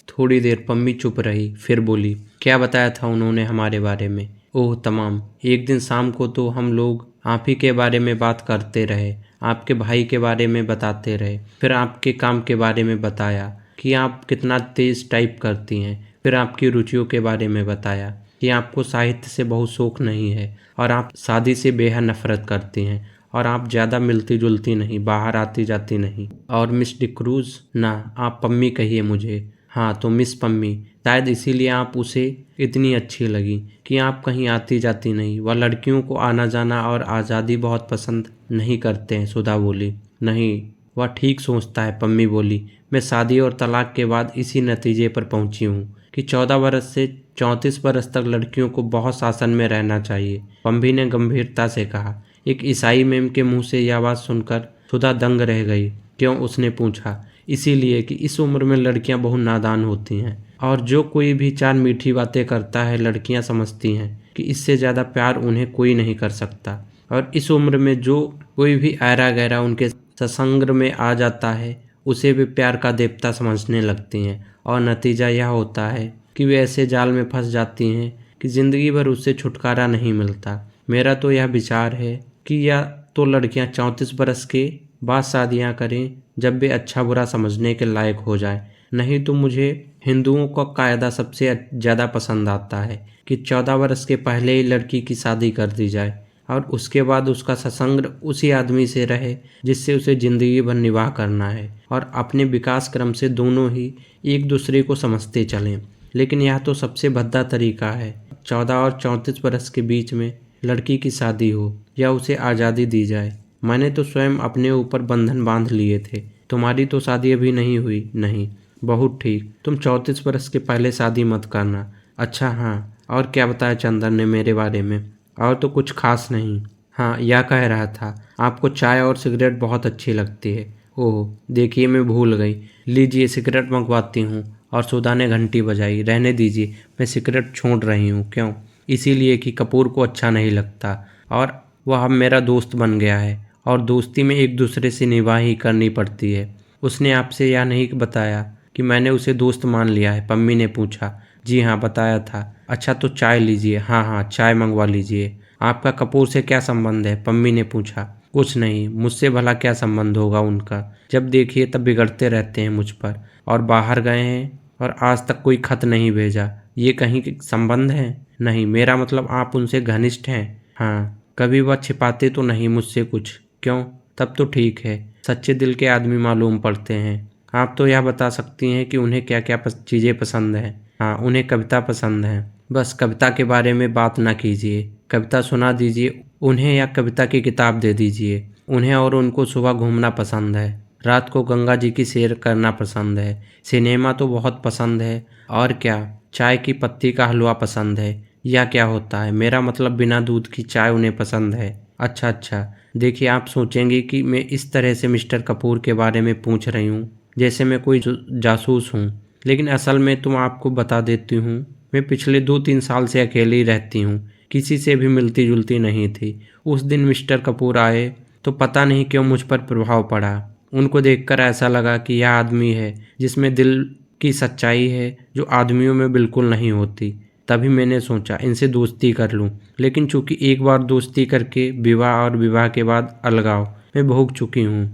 थोड़ी देर पम्मी चुप रही, फिर बोली, क्या बताया था उन्होंने हमारे बारे में? ओह तमाम। एक दिन शाम को तो हम लोग आप ही के बारे में बात करते रहे, आपके भाई के बारे में बताते रहे, फिर आपके काम के बारे में बताया कि आप कितना तेज टाइप करती हैं, फिर आपकी रुचियों के बारे में बताया कि आपको साहित्य से बहुत शौक नहीं है और आप शादी से बेहद नफरत करती हैं और आप ज़्यादा मिलती जुलती नहीं, बाहर आती जाती नहीं। और मिस डिक्रूज़, ना आप पम्मी कहिए मुझे। हाँ तो मिस पम्मी, शायद इसीलिए आप उसे इतनी अच्छी लगी कि आप कहीं आती जाती नहीं। वह लड़कियों को आना जाना और आज़ादी बहुत पसंद नहीं करते हैं, सुधा बोली। नहीं, वह ठीक सोचता है, पम्मी बोली। मैं शादी और तलाक के बाद इसी नतीजे पर पहुंची हूँ कि 14 बरस से 34 बरस तक लड़कियों को बहुत शासन में रहना चाहिए, पम्मी ने गंभीरता से कहा। एक ईसाई मेम के मुंह से यह आवाज़ सुनकर सुधा दंग रह गई। क्यों, उसने पूछा। इसीलिए कि इस उम्र में लड़कियां बहुत नादान होती हैं और जो कोई भी चार मीठी बातें करता है लड़कियां समझती हैं कि इससे ज़्यादा प्यार उन्हें कोई नहीं कर सकता। और इस उम्र में जो कोई भी ऐरा गहरा उनके सत्संग में आ जाता है उसे वे प्यार का देवता समझने लगती हैं और नतीजा यह होता है कि वे ऐसे जाल में फंस जाती हैं कि ज़िंदगी भर उससे छुटकारा नहीं मिलता। मेरा तो यह विचार है कि या तो लड़कियां 34 बरस के बाद शादियां करें जब वे अच्छा बुरा समझने के लायक हो जाए, नहीं तो मुझे हिंदुओं का कायदा सबसे ज़्यादा पसंद आता है कि 14 बरस के पहले ही लड़की की शादी कर दी जाए और उसके बाद उसका सत्संग उसी आदमी से रहे जिससे उसे ज़िंदगी भर निवाह करना है और अपने विकास क्रम से दोनों ही एक दूसरे को समझते चलें। लेकिन यह तो सबसे भद्दा तरीका है, 14 और 34 बरस के बीच में लड़की की शादी हो या उसे आज़ादी दी जाए। मैंने तो स्वयं अपने ऊपर बंधन बांध लिए थे। तुम्हारी तो शादी अभी नहीं हुई। नहीं। बहुत ठीक, तुम 34 बरस के पहले शादी मत करना। अच्छा हाँ, और क्या बताया चंदन ने मेरे बारे में? और तो कुछ खास नहीं। हाँ, यह कह रहा था आपको चाय और सिगरेट बहुत अच्छी लगती है। ओह देखिए, मैं भूल गई। लीजिए सिगरेट मंगवाती हूँ। और सुधा ने घंटी बजाई। रहने दीजिए, मैं सिगरेट छोड़ रही हूँ। क्यों? इसीलिए कि कपूर को अच्छा नहीं लगता और वह अब मेरा दोस्त बन गया है और दोस्ती में एक दूसरे से निभाह ही करनी पड़ती है। उसने आपसे यह नहीं बताया कि मैंने उसे दोस्त मान लिया है? पम्मी ने पूछा। जी हाँ, बताया था। अच्छा तो चाय लीजिए। हाँ हाँ, चाय मंगवा लीजिए। आपका कपूर से क्या संबंध है? पम्मी ने पूछा। कुछ नहीं, मुझसे भला क्या संबंध होगा उनका? जब देखिए तब बिगड़ते रहते हैं मुझ पर और बाहर गए हैं और आज तक कोई खत नहीं भेजा। ये कहीं संबंध है? नहीं, मेरा मतलब आप उनसे घनिष्ठ हैं? हाँ। कभी वह छिपाते तो नहीं मुझसे कुछ? क्यों? तब तो ठीक है, सच्चे दिल के आदमी मालूम पड़ते हैं। आप तो यह बता सकती हैं कि उन्हें क्या क्या चीज़ें पसंद हैं? हाँ, उन्हें कविता पसंद है। बस कविता के बारे में बात ना कीजिए, कविता सुना दीजिए उन्हें या कविता की किताब दे दीजिए उन्हें। और उनको सुबह घूमना पसंद है, रात को गंगा जी की सैर करना पसंद है, सिनेमा तो बहुत पसंद है। और क्या, चाय की पत्ती का हलवा पसंद है। या क्या होता है? मेरा मतलब बिना दूध की चाय उन्हें पसंद है। अच्छा अच्छा, देखिए आप सोचेंगे कि मैं इस तरह से मिस्टर कपूर के बारे में पूछ रही हूँ जैसे मैं कोई जासूस हूँ, लेकिन असल में तुम आपको बता देती हूँ, मैं पिछले 2-3 साल से अकेली रहती हूँ, किसी से भी मिलती जुलती नहीं थी। उस दिन मिस्टर कपूर आए तो पता नहीं क्यों मुझ पर प्रभाव पड़ा। उनको देखकर ऐसा लगा कि यह आदमी है जिसमें दिल की सच्चाई है जो आदमियों में बिल्कुल नहीं होती। तभी मैंने सोचा इनसे दोस्ती कर लूं, लेकिन चूंकि एक बार दोस्ती करके विवाह और विवाह के बाद अलगाव मैं भोग चुकी हूं,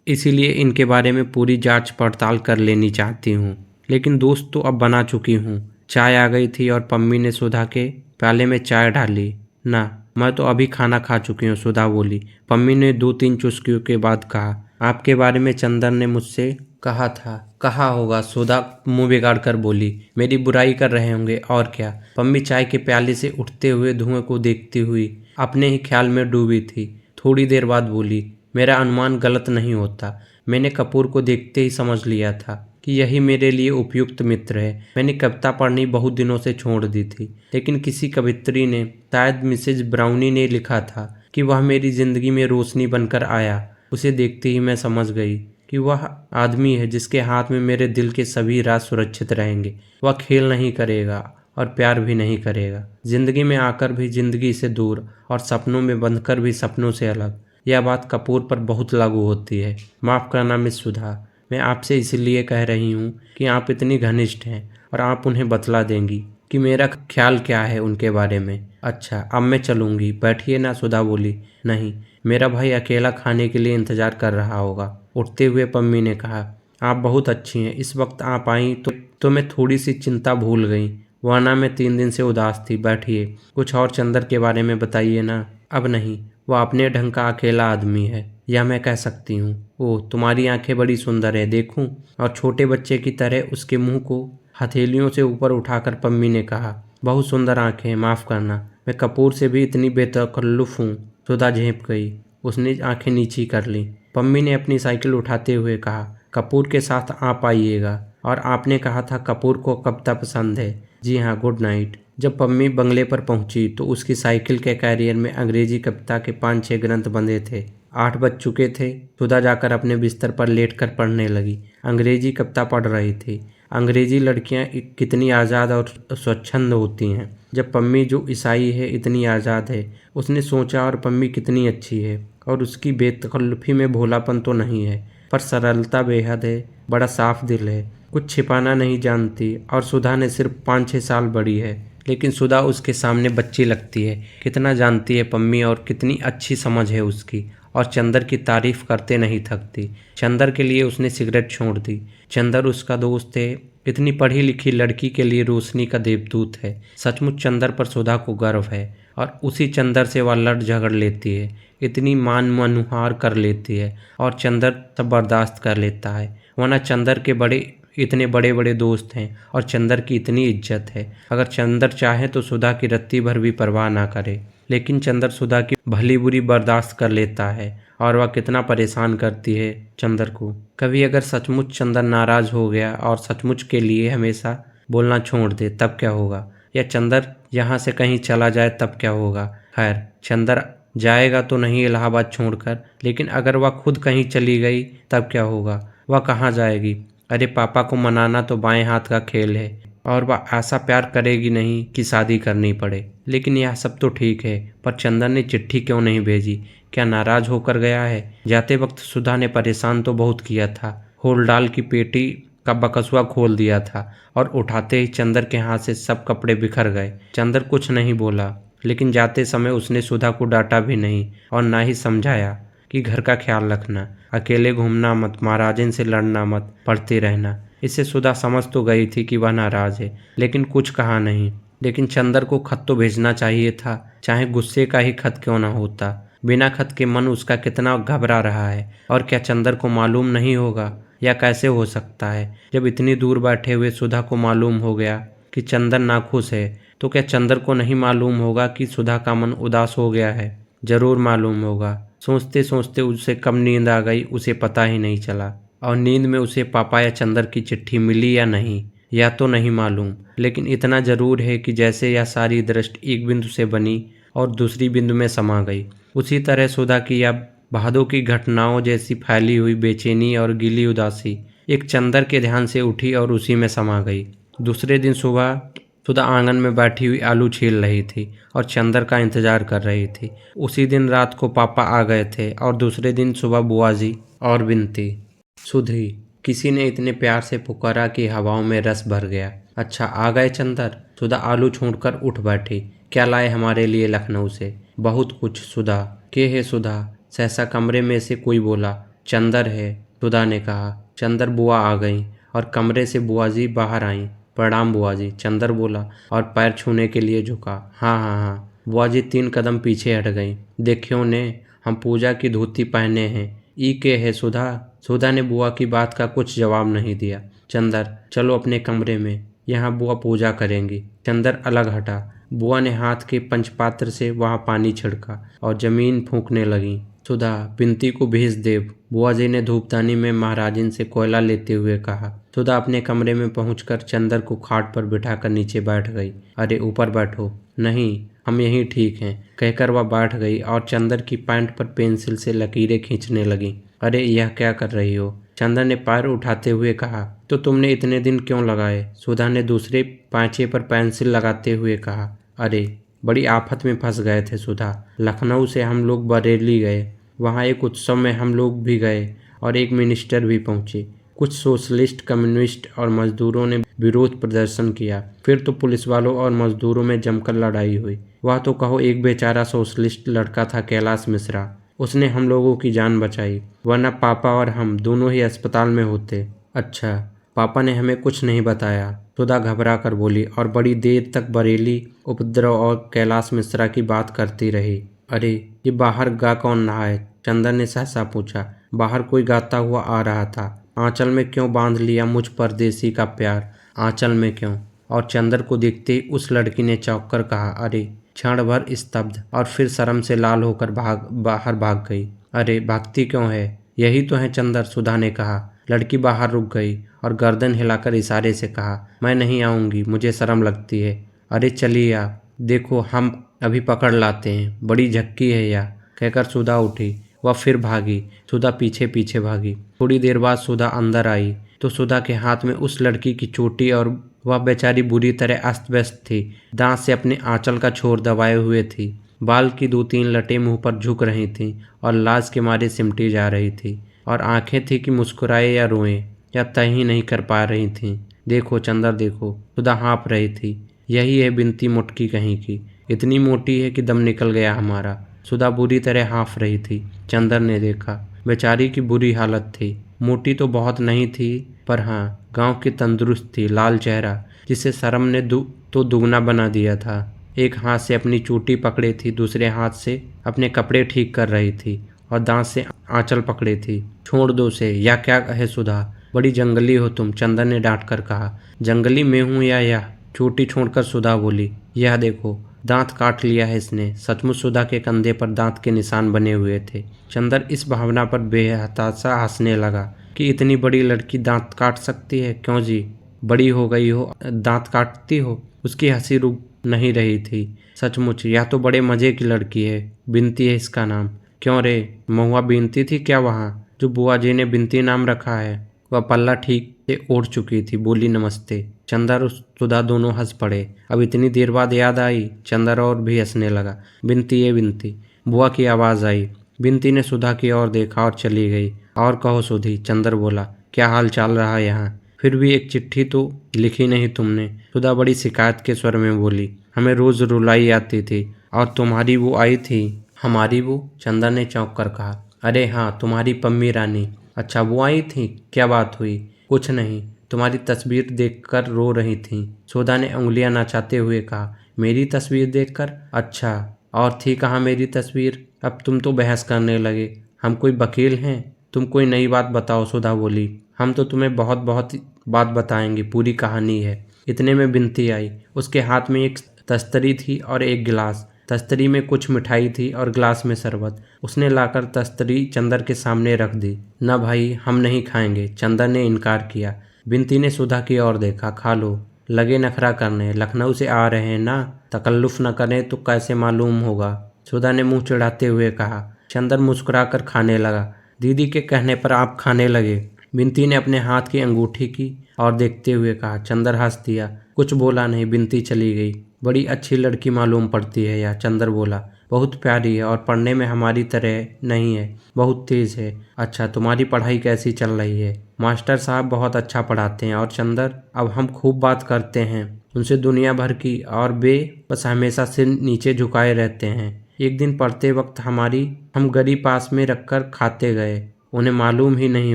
इसीलिए इनके बारे में पूरी जांच पड़ताल कर लेनी चाहती हूं। लेकिन दोस्त तो अब बना चुकी हूं। चाय आ गई थी और पम्मी ने सुधा के प्याले में चाय डाली। ना, मैं तो अभी खाना खा चुकी हूँ, सुधा बोली। पम्मी ने 2-3 चुस्कियों के बाद कहा। आपके बारे में चंदन ने मुझसे कहा था। कहा होगा, सुधा मुंह बिगाड़ कर बोली। मेरी बुराई कर रहे होंगे और क्या। पम्मी चाय के प्याले से उठते हुए धुएं को देखती हुई अपने ही ख्याल में डूबी थी। थोड़ी देर बाद बोली, मेरा अनुमान गलत नहीं होता। मैंने कपूर को देखते ही समझ लिया था कि यही मेरे लिए उपयुक्त मित्र है। मैंने कविता पढ़नी बहुत दिनों से छोड़ दी थी, लेकिन किसी कवित्री ने, शायद मिसेज ब्राउनी ने लिखा था कि वह मेरी जिंदगी में रोशनी बनकर आया। उसे देखते ही मैं समझ गई कि वह आदमी है जिसके हाथ में मेरे दिल के सभी राज सुरक्षित रहेंगे। वह खेल नहीं करेगा और प्यार भी नहीं करेगा, जिंदगी में आकर भी जिंदगी से दूर और सपनों में बंधकर भी सपनों से अलग। यह बात कपूर पर बहुत लागू होती है। माफ़ करना मिस सुधा, मैं आपसे इसलिए कह रही हूँ कि आप इतनी घनिष्ठ हैं और आप उन्हें बतला देंगी कि मेरा ख्याल क्या है उनके बारे में। अच्छा, अब मैं चलूँगी, बैठिए ना, सुधा बोली। नहीं, मेरा भाई अकेला खाने के लिए इंतज़ार कर रहा होगा। उठते हुए पम्मी ने कहा, आप बहुत अच्छी हैं, इस वक्त आप आई तो मैं थोड़ी सी चिंता भूल गई, वरना मैं 3 दिन से उदास थी। बैठिए, कुछ और चंदर के बारे में बताइए ना। अब नहीं, वह अपने ढंग का अकेला आदमी है, यह मैं कह सकती हूँ। ओह, तुम्हारी आंखें बड़ी सुंदर है, देखूं? और छोटे बच्चे की तरह उसके मुंह को हथेलियों से ऊपर उठाकर पम्मी ने कहा, बहुत सुंदर आंखें, माफ़ करना, मैं कपूर से भी इतनी बेतकल्लुफ़ हूँ। सुधा झेंप गई, उसने आंखें नीची कर ली। पम्मी ने अपनी साइकिल उठाते हुए कहा, कपूर के साथ आप आइएगा। और आपने कहा था कपूर को कविता पसंद है। जी हाँ, गुड नाइट। जब पम्मी बंगले पर पहुंची तो उसकी साइकिल के कैरियर में अंग्रेजी कविता के 5-6 ग्रंथ बंधे थे। 8 बज चुके थे। सुधा जाकर अपने बिस्तर पर लेटकर पढ़ने लगी। अंग्रेजी कविता पढ़ रही थी। अंग्रेजी लड़कियां कितनी आज़ाद और स्वच्छंद होती हैं। जब पम्मी, जो ईसाई है, इतनी आज़ाद है। उसने सोचा, और पम्मी कितनी अच्छी है, और उसकी बेतकल्लुफ़ी में भोलापन तो नहीं है, पर सरलता बेहद है, बड़ा साफ दिल है, कुछ छिपाना नहीं जानती। और सुधा ने सिर्फ 5-6 साल बड़ी है, लेकिन सुधा उसके सामने बच्ची लगती है। कितना जानती है पम्मी, और कितनी अच्छी समझ है उसकी, और चंदर की तारीफ करते नहीं थकती। चंदर के लिए उसने सिगरेट छोड़ दी। चंदर उसका दोस्त है। इतनी पढ़ी लिखी लड़की के लिए रोशनी का देवदूत है। सचमुच चंदर पर सुधा को गर्व है, और उसी चंदर से वह लड़ झगड़ लेती है, इतनी मान मनुहार कर लेती है, और चंदर सब बर्दाश्त कर लेता है। वरना चंदर के इतने बड़े बड़े दोस्त हैं, और चंदर की इतनी इज्जत है। अगर चंदर चाहे तो सुधा की रत्ती भर भी परवाह ना करे, लेकिन चंदर सुधा की भली बुरी बर्दाश्त कर लेता है, और वह कितना परेशान करती है चंदर को। कभी अगर सचमुच चंदर नाराज हो गया और सचमुच के लिए हमेशा बोलना छोड़ दे, तब क्या होगा? या चंदर यहाँ से कहीं चला जाए, तब क्या होगा? खैर, चंदर जाएगा तो नहीं इलाहाबाद छोड़कर, लेकिन अगर वह खुद कहीं चली गई, तब क्या होगा? वह कहाँ जाएगी? अरे, पापा को मनाना तो बाएं हाथ का खेल है, और वह ऐसा प्यार करेगी नहीं कि शादी करनी पड़े। लेकिन यह सब तो ठीक है, पर चंदन ने चिट्ठी क्यों नहीं भेजी? क्या नाराज होकर गया है? जाते वक्त सुधा ने परेशान तो बहुत किया था। होलडाल की पेटी का बकसुआ खोल दिया था, और उठाते ही चंदर के हाथ से सब कपड़े बिखर गए। चंदर कुछ नहीं बोला, लेकिन जाते समय उसने सुधा को डांटा भी नहीं, और ना ही समझाया कि घर का ख्याल रखना, अकेले घूमना मत, महाराजन से लड़ना मत, पढ़ते रहना। इससे सुधा समझ तो गई थी कि वह नाराज है, लेकिन कुछ कहा नहीं। लेकिन चंदर को खत तो भेजना चाहिए था, चाहे गुस्से का ही खत क्यों ना होता। बिना खत के मन उसका कितना घबरा रहा है, और क्या चंदर को मालूम नहीं होगा? या कैसे हो सकता है? जब इतनी दूर बैठे हुए सुधा को मालूम हो गया कि चंदर नाखुश है, तो क्या चंदर को नहीं मालूम होगा कि सुधा का मन उदास हो गया है? जरूर मालूम होगा। सोचते सोचते उसे कब नींद आ गई, उसे पता ही नहीं चला। और नींद में उसे पापा या चंदर की चिट्ठी मिली या नहीं, या तो नहीं मालूम, लेकिन इतना जरूर है कि जैसे यह सारी दृष्टि एक बिंदु से बनी और दूसरी बिंदु में समा गई, उसी तरह सुधा की या भादों की घटनाओं जैसी फैली हुई बेचैनी और गीली उदासी एक चंदर के ध्यान से उठी और उसी में समा गई। दूसरे दिन सुबह सुधा आंगन में बैठी हुई आलू छील रही थी और चंदर का इंतजार कर रही थी। उसी दिन रात को पापा आ गए थे, और दूसरे दिन सुबह बुआ जी और बिनती। सुधी, किसी ने इतने प्यार से पुकारा कि हवाओं में रस भर गया। अच्छा, आ गए चंदर? सुधा आलू छोड़कर उठ बैठी। क्या लाए हमारे लिए लखनऊ से? बहुत कुछ। सुधा, के है सुधा? सहसा कमरे में से कोई बोला। चंदर है, सुधा ने कहा। चंदर बुआ आ गईं, और कमरे से बुआ जी बाहर आईं। प्रणाम बुआ जी, चंदर बोला, और पैर छूने के लिए झुका। हाँ हाँ हाँ। बुआ जी 3 कदम पीछे हट गईं। देखियो ने, हम पूजा की धोती पहने हैं। ई के है सुधा? सुधा ने बुआ की बात का कुछ जवाब नहीं दिया। चंदर, चलो अपने कमरे में, यहाँ बुआ पूजा करेंगी। चंदर अलग हटा। बुआ ने हाथ के पंचपात्र से वहाँ पानी छिड़का और जमीन फूंकने लगी। सुधा, बिनती को भेज देव, बुआ जी ने धूपदानी में महाराजिन से कोयला लेते हुए कहा। सुधा अपने कमरे में पहुंचकर चंदर को खाट पर बिठाकर नीचे बैठ गई। अरे ऊपर बैठो। नहीं, हम यहीं ठीक हैं, कहकर वह बैठ गई और चंदर की पैंट पर पेंसिल से लकीरें खींचने लगी। अरे यह क्या कर रही हो? चंदर ने पैर उठाते हुए कहा। तो तुमने इतने दिन क्यों लगाए? सुधा ने दूसरे पांचे पर पेंसिल लगाते हुए कहा। अरे बड़ी आफत में फंस गए थे सुधा। लखनऊ से हम लोग बरेली गए, वहाँ एक उत्सव में हम लोग भी गए और एक मिनिस्टर भी पहुँचे। कुछ सोशलिस्ट, कम्युनिस्ट और मजदूरों ने विरोध प्रदर्शन किया। फिर तो पुलिस वालों और मजदूरों में जमकर लड़ाई हुई। वह तो कहो एक बेचारा सोशलिस्ट लड़का था, कैलाश मिश्रा, उसने हम लोगों की जान बचाई, वरना पापा और हम दोनों ही अस्पताल में होते। अच्छा, पापा ने हमें कुछ नहीं बताया, सुधा घबरा कर बोली और बड़ी देर तक बरेली उपद्रव और कैलाश मिश्रा की बात करती रही। अरे ये बाहर गा कौन रहा है? चंदन ने सहसा पूछा। बाहर कोई गाता हुआ आ रहा था। आंचल में क्यों बांध लिया मुझ परदेसी का प्यार, आंचल में क्यों? और चंदर को देखते ही उस लड़की ने चौंक कर कहा। अरे! क्षण भर स्तब्ध और फिर शर्म से लाल होकर बाहर भाग गई। अरे भागती क्यों है? यही तो है चंदर, सुधा ने कहा। लड़की बाहर रुक गई और गर्दन हिलाकर इशारे से कहा, मैं नहीं आऊंगी, मुझे शर्म लगती है। अरे चलिए आप, देखो हम अभी पकड़ लाते हैं, बड़ी झक्की है यह, कहकर सुधा उठी। वह फिर भागी। सुधा पीछे पीछे भागी। थोड़ी देर बाद सुधा अंदर आई तो सुधा के हाथ में उस लड़की की चोटी और वह बेचारी बुरी तरह अस्त व्यस्त थी। दांत से अपने आंचल का छोर दबाए हुए थी। बाल की 2-3 लटें मुंह पर झुक रही थीं और लाज के मारे सिमटी जा रही थी। और आंखें थी कि मुस्कुराए या रोएं या तय ही नहीं कर पा रही थीं। देखो चंदर देखो, सुधा हाँफ रही थी। यही है बिनती मुटकी कहीं की, इतनी मोटी है कि दम निकल गया हमारा। सुधा बुरी तरह हाँफ रही थी। चंदर ने देखा, बेचारी की बुरी हालत थी। मोटी तो बहुत नहीं थी, पर हाँ, गांव की तंदुरुस्त थी। लाल चेहरा, जिसे शर्म ने तो दुगना बना दिया था। एक हाथ से अपनी चोटी पकड़े थी, दूसरे हाथ से अपने कपड़े ठीक कर रही थी और दांत से आंचल पकड़े थी। छोड़ दो उसे, या क्या है सुधा, बड़ी जंगली हो तुम, चंदर ने डांट कर कहा। जंगली मैं हूँ या यह? चोटी छोड़कर सुधा बोली। यह देखो, दांत काट लिया है इसने। सचमुच सुधा के कंधे पर दांत के निशान बने हुए थे। चंदर इस भावना पर बेहताशा हंसने लगा कि इतनी बड़ी लड़की दांत काट सकती है। क्यों जी, बड़ी हो गई हो, दांत काटती हो? उसकी हंसी रुक नहीं रही थी। सचमुच यह तो बड़े मजे की लड़की है, बिनती है इसका नाम। क्यों रे, महुआ बीनती थी क्या वहाँ, जो बुआ जी ने बिनती नाम रखा है? वह पल्ला ठीक से ओढ़ चुकी थी, बोली नमस्ते। चंदर और सुधा दोनों हंस पड़े। अब इतनी देर बाद याद आई। चंदर और भी हंसने लगा। बिनती है बिनती, बुआ की आवाज़ आई। बिनती ने सुधा की ओर देखा और चली गई। और कहो सुधी, चंदर बोला, क्या हाल चाल रहा यहाँ? फिर भी एक चिट्ठी तो लिखी नहीं तुमने, सुधा बड़ी शिकायत के स्वर में बोली। हमें रोज रुलाई आती थी और तुम्हारी वो आई थी। हमारी वो? चंदर ने चौंक कर कहा। अरे हाँ, तुम्हारी पम्मी रानी। अच्छा, वो आई थी, क्या बात हुई? कुछ नहीं, तुम्हारी तस्वीर देखकर रो रही थीं। सुधा ने उंगलियां नाचाते हुए कहा। मेरी तस्वीर देखकर? अच्छा, और थी कहाँ मेरी तस्वीर? अब तुम तो बहस करने लगे। हम कोई वकील हैं? तुम कोई नई बात बताओ, सुधा बोली। हम तो तुम्हें बहुत बहुत बात बताएंगे, पूरी कहानी है। इतने में बिनती आई। उसके हाथ में एक तस्तरी थी और एक गिलास। तस्तरी में कुछ मिठाई थी और गिलास में शरबत। उसने लाकर तस्तरी चंदर के सामने रख दी। न भाई, हम नहीं खाएंगे, चंदर ने इनकार किया। बिनती ने सुधा की ओर देखा। खा लो, लगे नखरा करने, लखनऊ से आ रहे हैं ना, तकल्लुफ न करें तो कैसे मालूम होगा, सुधा ने मुंह चिढ़ाते हुए कहा। चंदर मुस्कुराकर खाने लगा। दीदी के कहने पर आप खाने लगे? बिनती ने अपने हाथ की अंगूठी की और देखते हुए कहा। चंदर हंस दिया, कुछ बोला नहीं। बिनती चली गई। बड़ी अच्छी लड़की मालूम पड़ती है यह, चंदर बोला। बहुत प्यारी है और पढ़ने में हमारी तरह नहीं है, बहुत तेज है। अच्छा, तुम्हारी पढ़ाई कैसी चल रही है? मास्टर साहब बहुत अच्छा पढ़ाते हैं। और चंदर, अब हम खूब बात करते हैं उनसे दुनिया भर की, और वे बस हमेशा सिर नीचे झुकाए रहते हैं। एक दिन पढ़ते वक्त हम गरी पास में रखकर खाते गए, उन्हें मालूम ही नहीं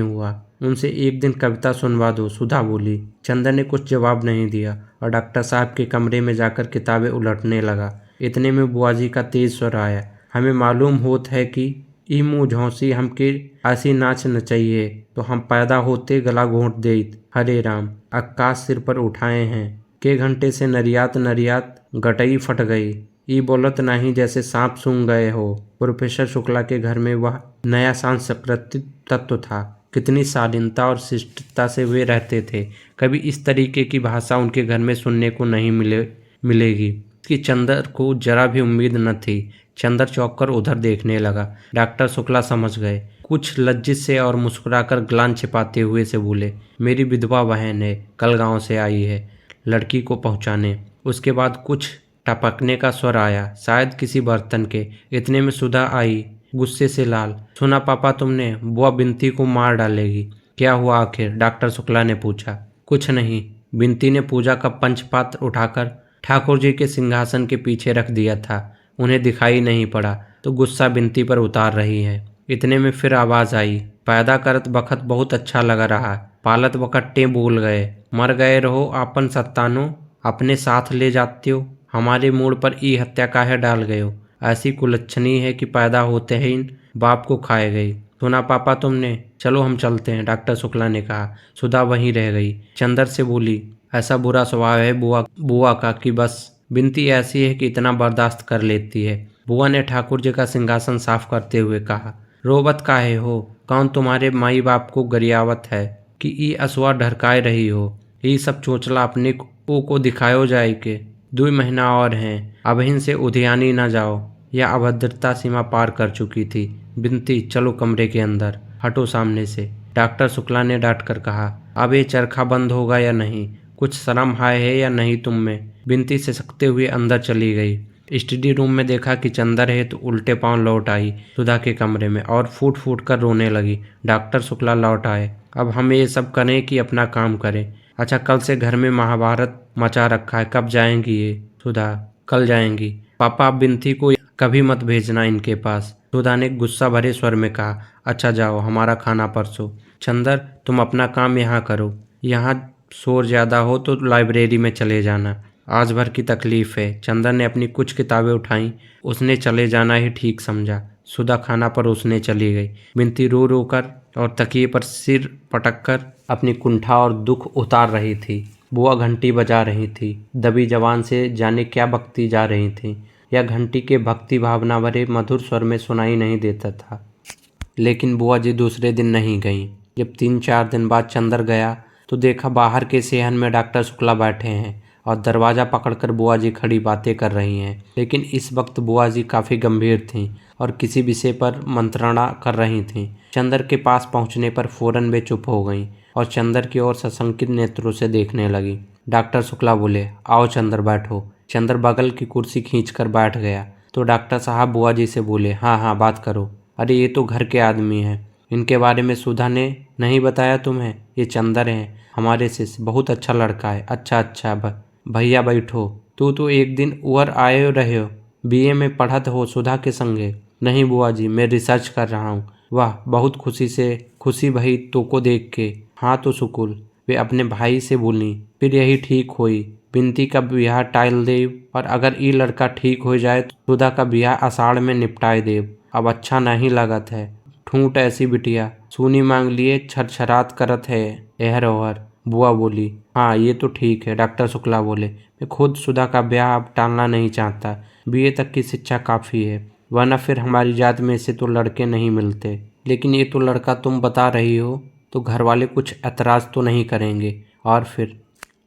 हुआ। उनसे एक दिन कविता सुनवा दो, सुधा बोली। चंदर ने कुछ जवाब नहीं दिया और डॉक्टर साहब के कमरे में जाकर किताबें उलटने लगा। इतने में बुआ जी का तेज स्वर आया। हमें मालूम होत है कि ई मुँह झौंसी हमके ऐसी नाच न चाहिए तो हम पैदा होते गला घोंट देत। हरे राम, आकाश सिर पर उठाए हैं, के घंटे से नरियात नरियात गटई फट गई। ई बोलत नहीं जैसे सांप सूंघ गए हो। प्रोफेसर शुक्ला के घर में वह नया सांस्कृतिक तत्व था। कितनी शालीनता और शिष्टता से वे रहते थे। कभी इस तरीके की भाषा उनके घर में सुनने को नहीं मिलेगी कि चंदर को जरा भी उम्मीद न थी। चंदर चौंक कर उधर देखने लगा। डॉक्टर शुक्ला समझ गए। कुछ लज्जित से और मुस्कुराकर ग्लान छिपाते हुए से बोले, मेरी विधवा बहन है, कल गांव से आई है लड़की को पहुंचाने। उसके बाद कुछ टपकने का स्वर आया, शायद किसी बर्तन के। इतने में सुधा आई, गुस्से से लाल। सुना पापा तुमने, बुआ बिनती को मार डालेगी। क्या हुआ आखिर? डॉक्टर शुक्ला ने पूछा। कुछ नहीं। बिंती ने पूजा का पंचपात्र उठाकर ठाकुर जी के सिंहासन के पीछे रख दिया था। उन्हें दिखाई नहीं पड़ा तो गुस्सा बिंती पर उतार रही है। इतने में फिर आवाज आई। पैदा करत बखत बहुत अच्छा लग रहा, पालत बकट्टे भूल गए। मर गए रहो आपन सत्तानो, अपने साथ ले जाते हो। हमारे मूड पर ई हत्या काहे डाल गए हो? ऐसी कुलच्छनी है कि पैदा होते ही इन बाप को खाए गई। सुना पापा तुमने? चलो हम चलते हैं, डॉक्टर शुक्ला ने कहा। सुधा वहीं रह गई। चंदर से बोली, ऐसा बुरा स्वभाव है बुआ का कि बस बिनती ऐसी है कि इतना बर्दाश्त कर लेती है। बुआ ने ठाकुर जी का सिंहासन साफ करते हुए कहा। रोबत काहे हो? कौन तुम्हारे माई बाप को गरियावत है कि ई असुआ ढरकाए रही हो? ये सब चोचला अपने को दिखायो जाए के 2 महीना और हैं, अबहिन से उधियानी न जाओ। यह अभद्रता सीमा पार कर चुकी थी। बिनती चलो कमरे के अंदर, हटो सामने से, डॉक्टर शुक्ला ने डांट कर कहा। अब ये चरखा बंद होगा या नहीं? कुछ शर्म हाय है या नहीं तुम में? बिनती सिसकते हुए अंदर चली गई। स्टडी रूम में देखा कि चंदर है तो उल्टे पांव लौट आई सुधा के कमरे में और फूट फूट कर रोने लगी। डॉक्टर शुक्ला लौट आए। अब हम ये सब करें कि अपना काम करें? अच्छा, कल से घर में महाभारत मचा रखा है। कब जाएंगी ये? सुधा, कल जाएंगी। पापा, अब बिनती को कभी मत भेजना इनके पास, सुधा ने गुस्सा भरे स्वर में कहा। अच्छा जाओ, हमारा खाना परसो। चंदर, तुम अपना काम यहाँ करो। यहाँ शोर ज्यादा हो तो लाइब्रेरी में चले जाना। आज भर की तकलीफ है। चंदर ने अपनी कुछ किताबें उठाई। उसने चले जाना ही ठीक समझा। सुधा खाना परोसने चली गई। बिनती रो रो कर और तकिए पर सिर पटक कर अपनी कुंठा और दुख उतार रही थी। बुआ घंटी बजा रही थी। दबी जवान से जाने क्या बकती जा रही थी। यह घंटी के भक्ति भावना भरे मधुर स्वर में सुनाई नहीं देता था। लेकिन बुआ जी दूसरे दिन नहीं गईं। जब 3-4 दिन बाद चंदर गया तो देखा बाहर के सेहन में डॉक्टर शुक्ला बैठे हैं और दरवाज़ा पकड़कर बुआ जी खड़ी बातें कर रही हैं। लेकिन इस वक्त बुआ जी काफ़ी गंभीर थीं और किसी विषय पर मंत्रणा कर रही थीं। चंदर के पास पहुंचने पर फौरन वे चुप हो गईं और चंदर की ओर सशंकित नेत्रों से देखने लगी। डॉक्टर शुक्ला बोले, आओ चंदर बैठो। चंदर बगल की कुर्सी खींचकर बैठ गया तो डॉक्टर साहब बुआ जी से बोले, हाँ हाँ बात करो। अरे ये तो घर के आदमी हैं, इनके बारे में सुधा ने नहीं बताया तुम्हें? ये चंदर हैं, हमारे शिष्य, बहुत अच्छा लड़का है। अच्छा अच्छा भैया बैठो। तू तो एक दिन उवर आए रहे हो, बीए में पढ़त हो सुधा के संगे? नहीं बुआ जी, मैं रिसर्च कर रहा हूँ। वाह, बहुत खुशी भई तो को देख के। हाँ तो सुकुल, वे अपने भाई से बोली, फिर यही ठीक होई। बिनती का ब्याह टाइल देव और अगर ये लड़का ठीक हो जाए तो सुधा का ब्याह आषाढ़ में निपटाए देव। अब अच्छा नहीं लगत है। ठूंठ ऐसी बिटिया, सूनी मांग लिए छरछरात करत है एहर ओहर। बुआ बोली, हाँ ये तो ठीक है। डॉक्टर शुक्ला बोले, मैं खुद सुधा का ब्याह अब टालना नहीं चाहता। बीए तक की शिक्षा काफ़ी है, वरना फिर हमारी जात में से तो लड़के नहीं मिलते। लेकिन ये तो लड़का तुम बता रही हो तो घर वाले कुछ ऐतराज़ तो नहीं करेंगे? और फिर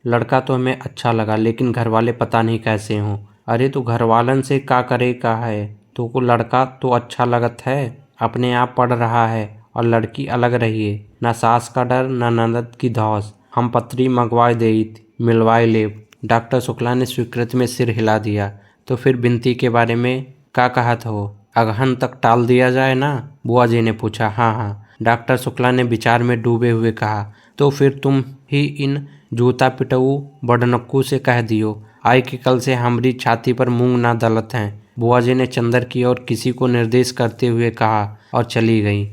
लड़का तो हमें अच्छा लगा, लेकिन घर वाले पता नहीं कैसे हों। अरे तो घर वालन से का करे का है? तो को लड़का तो अच्छा लगत है, अपने आप पढ़ रहा है और लड़की अलग रही है। ना सास का डर ना ननद की धौस। हम पत्री मंगवाए दे, मिलवाए ले। डॉक्टर शुक्ला ने स्वीकृति में सिर हिला दिया। तो फिर बिनती के बारे में क्या कहा था? वो अगहन तक टाल दिया जाए ना? बुआ जी ने पूछा। हाँ हाँ, डॉक्टर शुक्ला ने विचार में डूबे हुए कहा। तो फिर तुम ही इन जूता पिटऊ बड़नक्कू से कह दियो, आय कि कल से हमारी छाती पर मूंग ना दलत हैं। बुआ जी ने चंदर की ओर किसी को निर्देश करते हुए कहा और चली गई।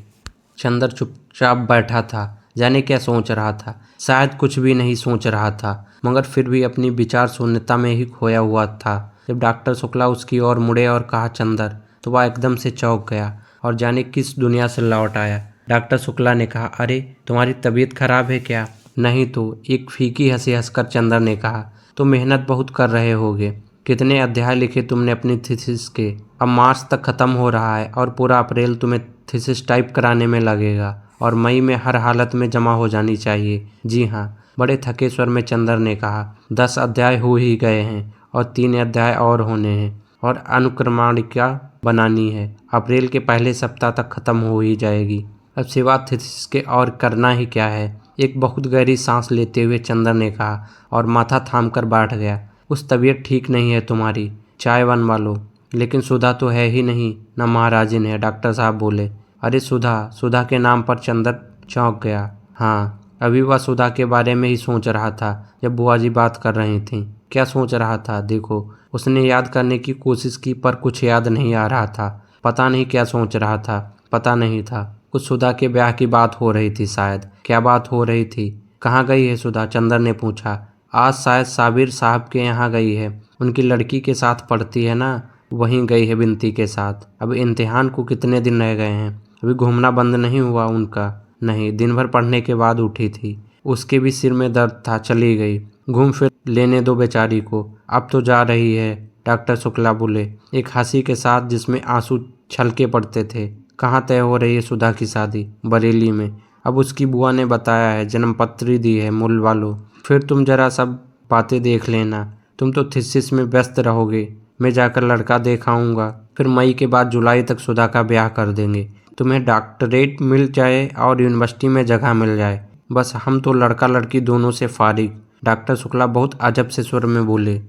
चंदर चुपचाप बैठा था, जाने क्या सोच रहा था। शायद कुछ भी नहीं सोच रहा था, मगर फिर भी अपनी विचार शून्यता में ही खोया हुआ था। जब डॉक्टर शुक्ला उसकी ओर मुड़े और कहा चंदर, तो वह एकदम से चौंक गया और जाने किस दुनिया से लौट आया। डॉक्टर शुक्ला ने कहा, अरे तुम्हारी तबीयत खराब है क्या? नहीं तो, एक फीकी हंसी हंसकर चंदर ने कहा। तो मेहनत बहुत कर रहे होगे। कितने अध्याय लिखे तुमने अपनी थीसिस के? अब मार्च तक ख़त्म हो रहा है और पूरा अप्रैल तुम्हें थीसिस टाइप कराने में लगेगा और मई में हर हालत में जमा हो जानी चाहिए। जी हाँ, बड़े थके स्वर में चंदर ने कहा। 10 अध्याय हो ही गए हैं और 3 अध्याय और होने हैं और अनुक्रमणिका बनानी है। अप्रैल के पहले सप्ताह तक ख़त्म हो ही जाएगी। अब सिवा थीसिस के और करना ही क्या है? एक बहुत गहरी सांस लेते हुए चंदर ने कहा और माथा थाम कर बैठ गया। उस तबीयत ठीक नहीं है तुम्हारी, चाय बनवा लो। लेकिन सुधा तो है ही नहीं, न महाराजिन है, डॉक्टर साहब बोले। अरे सुधा के नाम पर चंदर चौंक गया। हाँ, अभी वह सुधा के बारे में ही सोच रहा था जब बुआ जी बात कर रही थीं। क्या सोच रहा था देखो। उसने याद करने की कोशिश की पर कुछ याद नहीं आ रहा था। पता नहीं क्या सोच रहा था, पता नहीं था। कुछ सुधा के ब्याह की बात हो रही थी शायद। क्या बात हो रही थी? कहाँ गई है सुधा? चंदर ने पूछा। आज शायद साबिर साहब के यहाँ गई है। उनकी लड़की के साथ पढ़ती है ना, वहीं गई है बिनती के साथ। अब इम्तिहान को कितने दिन रह गए हैं? अभी घूमना बंद नहीं हुआ उनका। नहीं, दिन भर पढ़ने के बाद उठी थी। उसके भी सिर में दर्द था, चली गई। घूम फिर लेने दो बेचारी को, अब तो जा रही है। डॉक्टर शुक्ला बोले, एक हंसी के साथ जिसमें आंसू छलके पड़ते थे। कहाँ तय हो रही है सुधा की शादी? बरेली में। अब उसकी बुआ ने बताया है, जन्मपत्री दी है मूल वालों। फिर तुम जरा सब बातें देख लेना। तुम तो थीसिस में व्यस्त रहोगे। मैं जाकर लड़का देख आऊँगा। फिर मई के बाद जुलाई तक सुधा का ब्याह कर देंगे। तुम्हें डॉक्टरेट मिल जाए और यूनिवर्सिटी में जगह मिल जाए, बस हम तो लड़का लड़की दोनों से फारिग। डॉक्टर शुक्ला बहुत अजब से स्वर में बोले।